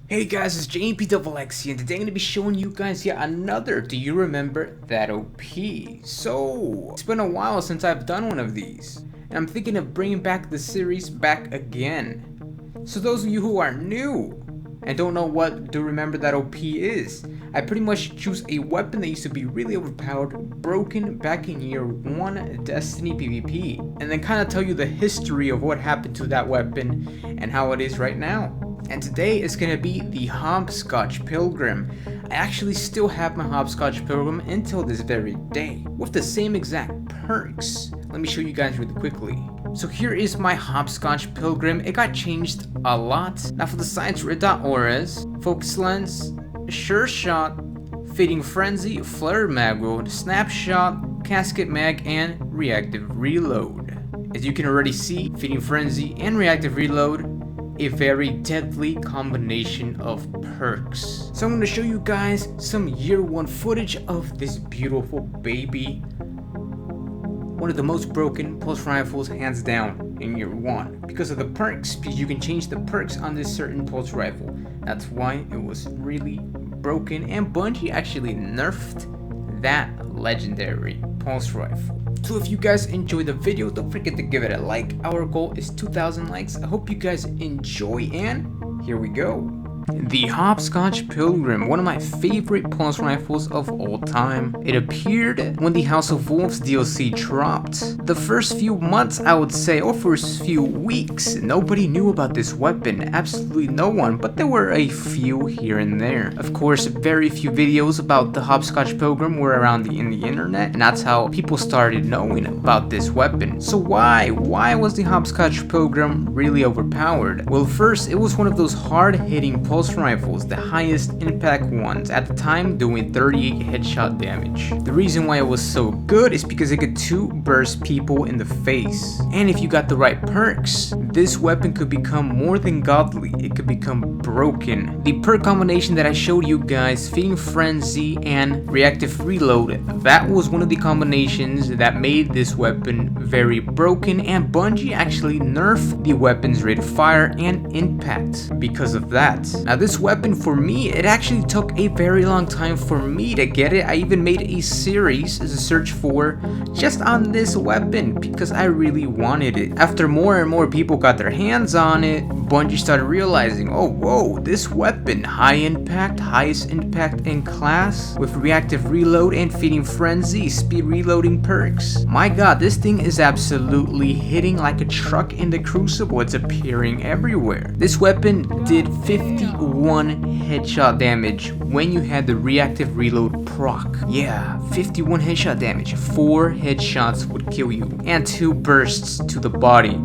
Hey guys, it's JMP and today I'm going to be showing you guys yet another Do You Remember That OP? So, it's been a while since I've done one of these, and I'm thinking of bringing back the series back again. So those of you who are new and don't know what Do You Remember That OP is, I pretty much choose a weapon that used to be really overpowered, broken back in year 1 Destiny PvP, and then kind of tell you the history of what happened to that weapon and how it is right now. And today is going to be the Hopscotch Pilgrim. I actually still have my Hopscotch Pilgrim until this very day, with the same exact perks. Let me show you guys really quickly. So here is my Hopscotch Pilgrim. It got changed a lot. Now for the sights, red dot auras, focus lens, sure shot, fading frenzy, flare magro, snapshot, casket mag, and reactive reload. As you can already see, fading frenzy and reactive reload, a very deadly combination of perks. So I'm going to show you guys some year 1 footage of this beautiful baby. One of the most broken pulse rifles hands down in year 1 because of the perks, because you can change the perks on this certain pulse rifle. That's why it was really broken, and Bungie actually nerfed that legendary pulse rifle. So if you guys enjoyed the video, don't forget to give it a like. Our goal is 2,000 likes. I hope you guys enjoy, and here we go. The Hopscotch Pilgrim, one of my favorite pulse rifles of all time. It appeared when the House of Wolves DLC dropped. The first few months, I would say, or first few weeks, nobody knew about this weapon. Absolutely no one, but there were a few here and there. Of course, very few videos about the Hopscotch Pilgrim were around in the internet, and that's how people started knowing about this weapon. So why was the Hopscotch Pilgrim really overpowered? Well, first, it was one of those hard-hitting pulse rifles, the highest impact ones at the time, doing 38 headshot damage. The reason why it was so good is because it could 2-burst people in the face, and if you got the right perks, this weapon could become more than godly. It could become broken. The perk combination that I showed you guys, Feeding Frenzy and Reactive Reload, that was one of the combinations that made this weapon very broken, and Bungie actually nerfed the weapon's rate of fire and impact because of that. Now this weapon, for me, it actually took a very long time for me to get it. I even made a series as a search for just on this weapon because I really wanted it. After more and more people got their hands on it, Bungie started realizing, oh whoa, this weapon, high impact, highest impact in class, with reactive reload and feeding frenzy, speed reloading perks. My god, this thing is absolutely hitting like a truck in the crucible. It's appearing everywhere. This weapon did 51 headshot damage when you had the reactive reload proc. Yeah, 51 headshot damage. 4 headshots would kill you, and 2 bursts to the body.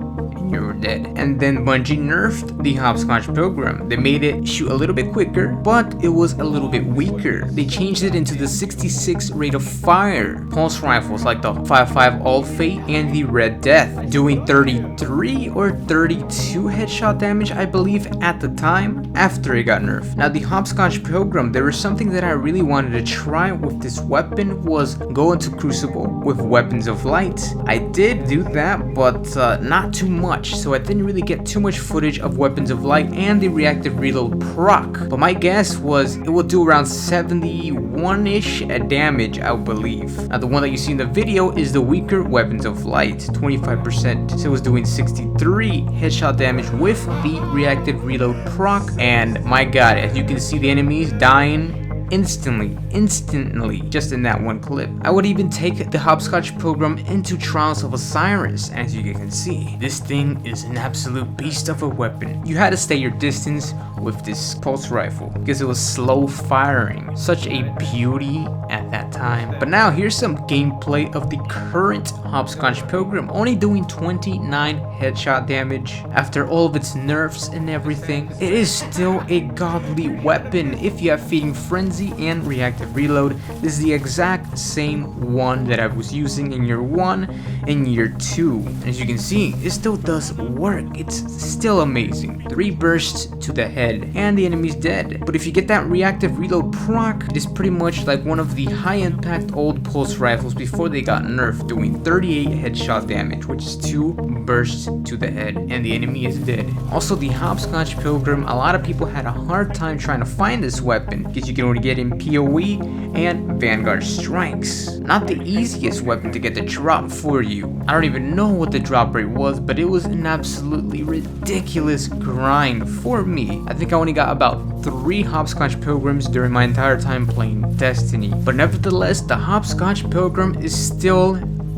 You're dead. And then Bungie nerfed the Hopscotch Pilgrim. They made it shoot a little bit quicker, but it was a little bit weaker. They changed it into the 66 rate of fire pulse rifles like the 5.5 All Fate and the Red Death, doing 33 or 32 headshot damage, I believe, at the time after it got nerfed. Now the Hopscotch Pilgrim, there was something that I really wanted to try with this weapon, was go into Crucible with Weapons of Light. I did do that, but not too much. So I didn't really get too much footage of Weapons of Light and the reactive reload proc, but my guess was it will do around 71-ish damage, I believe. Now the one that you see in the video is the weaker Weapons of Light, 25%, so it was doing 63 headshot damage with the reactive reload proc, and my god, as you can see, the enemies dying instantly, just in that one clip. I would even take the Hopscotch Pilgrim into Trials of Osiris. As you can see, this thing is an absolute beast of a weapon. You had to stay your distance with this pulse rifle because it was slow firing. Such a beauty at that time. But now here's some gameplay of the current Hopscotch Pilgrim, only doing 29 headshot damage after all of its nerfs and everything. It is still a godly weapon if you have Feeding Frenzy and reactive reload. This is the exact same one that I was using in year 1 and year 2. As you can see, it still does work. It's still amazing. 3 bursts to the head head and the enemy's dead. But if you get that reactive reload proc, it is pretty much like one of the high impact old pulse rifles before they got nerfed, doing 38 headshot damage, which is 2 bursts to the head, and the enemy is dead. Also, the Hopscotch Pilgrim, a lot of people had a hard time trying to find this weapon because you can only get in PoE and Vanguard Strikes. Not the easiest weapon to get the drop for you. I don't even know what the drop rate was, but it was an absolutely ridiculous grind for me. I think I only got about 3 Hopscotch Pilgrims during my entire time playing Destiny. But nevertheless, the Hopscotch Pilgrim is still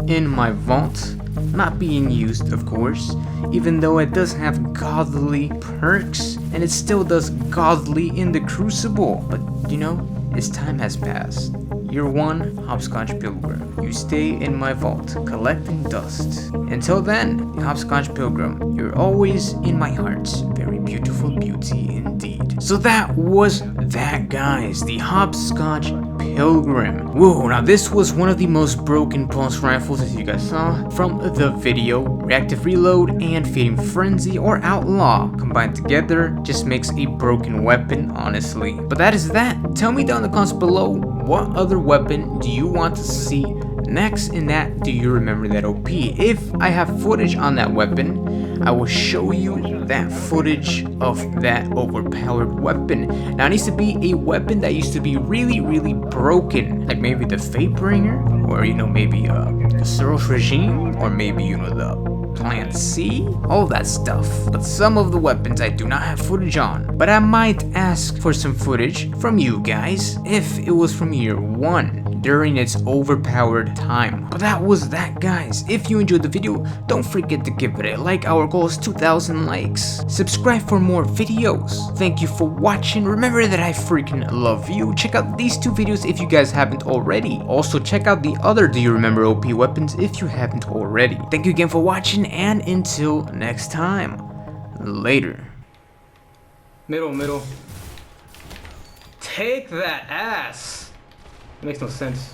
in my vault, not being used, of course, even though it does have godly perks, and it still does godly in the Crucible. But you know, as time has passed, Year 1 Hopscotch Pilgrim, you stay in my vault, collecting dust. Until then, Hopscotch Pilgrim, you're always in my heart. Very beautiful beauty indeed. So that was that, guys, the Hopscotch Pilgrim. Whoa, now this was one of the most broken pulse rifles, as you guys saw from the video. Reactive reload and feeding frenzy or outlaw combined together just makes a broken weapon, honestly. But that is that. Tell me down in the comments below, what other weapon do you want to see next in that Do You Remember That OP? If I have footage on that weapon, I will show you that footage of that overpowered weapon. Now it needs to be a weapon that used to be really broken, like maybe the Fatebringer, or you know, maybe the Soros Regime, or maybe you know, the Plan C, all that stuff. But some of the weapons I do not have footage on, but I might ask for some footage from you guys if it was from Year 1 during its overpowered time. But that was that, guys. If you enjoyed the video, don't forget to give it a like. Our goal is 2,000 likes. Subscribe for more videos. Thank you for watching. Remember that I freaking love you. Check out these 2 videos if you guys haven't already. Also check out the other Do You Remember OP weapons if you haven't already. Thank you again for watching, and until next time, later. Middle. Take that ass. It makes no sense.